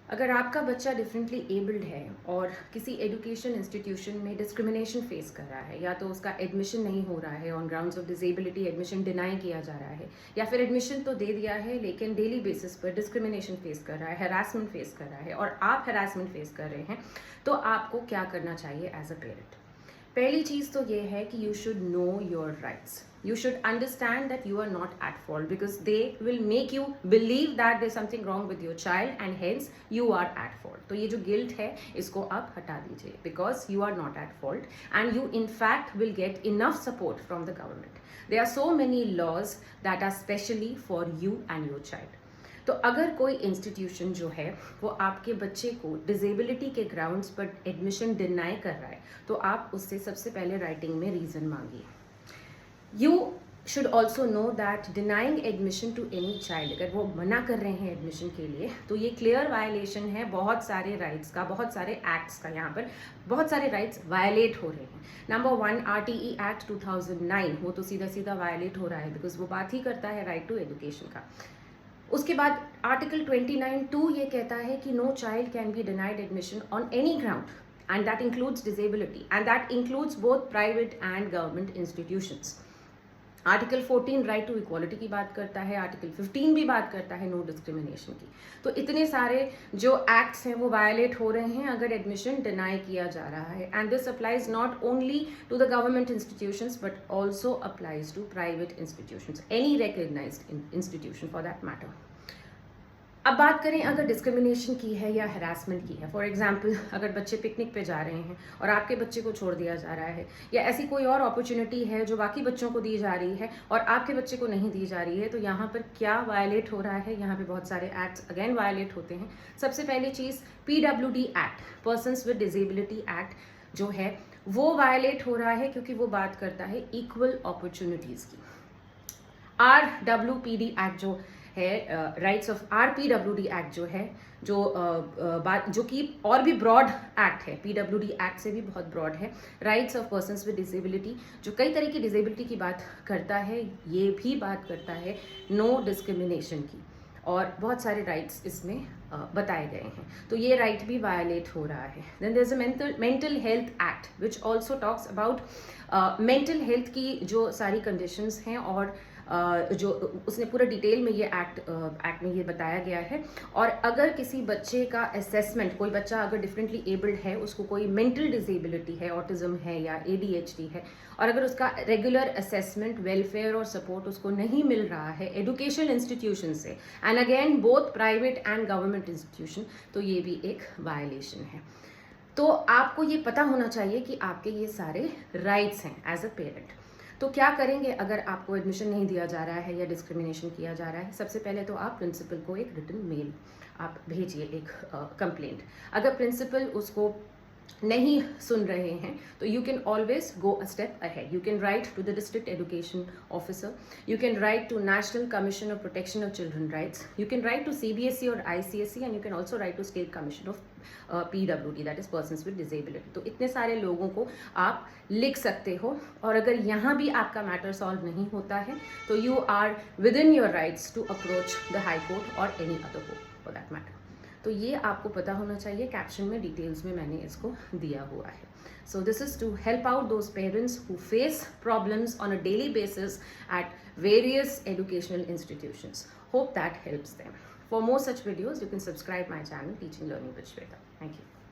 अगर आपका बच्चा डिफरेंटली एबल्ड है और किसी एजुकेशन इंस्टीट्यूशन में डिस्क्रिमिनेशन फेस कर रहा है, या तो उसका एडमिशन नहीं हो रहा है on grounds of disability, admission deny किया जा रहा है, या फिर एडमिशन तो दे दिया है लेकिन डेली बेसिस पर डिस्क्रिमिनेशन फेस कर रहा है, हैरासमेंट फेस कर रहा है और आप हैरासमेंट फेस कर रहे हैं, तो आपको क्या करना चाहिए एज अ पेरेंट? पहली चीज तो ये है कि you should know your rights. You should understand that you are not at fault, because they will make you believe that there's something wrong with your child and hence you are at fault. तो ये जो guilt है इसको आप हटा दीजिए, because you are not at fault and you in fact will get enough support from the government. There are so many laws that are specially for you and your child. तो अगर कोई institution जो है वो आपके बच्चे को disability के ग्राउंड्स पर एडमिशन डिनाई कर रहा है, तो आप उससे सबसे पहले राइटिंग में reason मांगिए. You should also know that denying admission to any child, अगर वो मना कर रहे हैं एडमिशन के लिए, तो ये क्लियर वायलेशन है बहुत सारे राइट्स का, बहुत सारे एक्ट्स का. यहाँ पर बहुत सारे राइट्स वायलेट हो रहे हैं. नंबर 1, RTE एक्ट 2009, वो तो सीधा सीधा वायलेट हो रहा है बिकॉज वो बात ही करता है राइट टू एजुकेशन का. उसके बाद आर्टिकल 29(2) ये कहता है कि no child can be denied admission on any ground and that includes disability and that includes both private and government institutions. Article 14 right to equality की बात करता है, आर्टिकल 15 भी बात करता है नो डिस्क्रिमिनेशन की. तो इतने सारे जो एक्ट्स हैं वो वायलेट हो रहे हैं अगर एडमिशन डिनाई किया जा रहा है. And this applies not only to the government institutions but also applies to private institutions, any recognised institution for that matter. अब बात करें अगर डिस्क्रिमिनेशन की है या हरासमेंट की है. फॉर एग्जाम्पल, अगर बच्चे पिकनिक पे जा रहे हैं और आपके बच्चे को छोड़ दिया जा रहा है, या ऐसी कोई और अपॉर्चुनिटी है जो बाकी बच्चों को दी जा रही है और आपके बच्चे को नहीं दी जा रही है, तो यहाँ पर क्या वायलेट हो रहा है? यहाँ पे बहुत सारे एक्ट्स अगेन वायलेट होते हैं. सबसे पहली चीज़ PWD act, persons with disability act जो है वो वायलेट हो रहा है क्योंकि वो बात करता है इक्वल अपॉर्चुनिटीज़ की. RWPD एक्ट जो है, राइट्स ऑफ RPWD एक्ट जो है, जो कि और भी ब्रॉड एक्ट है, PWD एक्ट से भी बहुत ब्रॉड है. Rights of persons with disability जो कई तरह की डिसेबिलिटी की बात करता है, ये भी बात करता है नो डिस्क्रिमिनेशन की, और बहुत सारे राइट्स इसमें बताए गए हैं. तो ये राइट भी वायलेट हो रहा है. Then there is a mental health act which also talks about mental health की जो सारी कंडीशंस हैं, और जो उसने पूरा डिटेल में ये एक्ट में ये बताया गया है. और अगर किसी बच्चे का असेसमेंट, कोई बच्चा अगर डिफरेंटली एबल्ड है, उसको कोई मेंटल डिसेबिलिटी है, ऑटिज्म है या ADHD है, और अगर उसका रेगुलर असेसमेंट, वेलफेयर और सपोर्ट उसको नहीं मिल रहा है एजुकेशन इंस्टीट्यूशन से, and again both private and government institution, तो ये भी एक वायलेशन है. तो आपको ये पता होना चाहिए कि आपके ये सारे राइट्स हैं एज अ पेरेंट. तो क्या करेंगे अगर आपको एडमिशन नहीं दिया जा रहा है या डिस्क्रिमिनेशन किया जा रहा है? सबसे पहले तो आप प्रिंसिपल को एक रिटन मेल आप भेजिए, एक कंप्लेंट. अगर प्रिंसिपल उसको नहीं सुन रहे हैं तो you can always go a step ahead. You can write to the district education officer, you can write to national commission of protection of children rights, you can write to CBSE और ICSE, and you can also write to state commission of PWD, that is persons with disability. तो इतने सारे लोगों को आप लिख सकते हो, और अगर यहाँ भी आपका मैटर सॉल्व नहीं होता है तो you are within your rights to approach the high court और any other court for that matter. तो ये आपको पता होना चाहिए. कैप्शन में डिटेल्स में मैंने इसको दिया हुआ है. So this is to help out those parents who face problems on a daily basis at various educational institutions. Hope that helps them. For more such videos, you can subscribe my channel, Teaching Learning with Shweta. Thank you.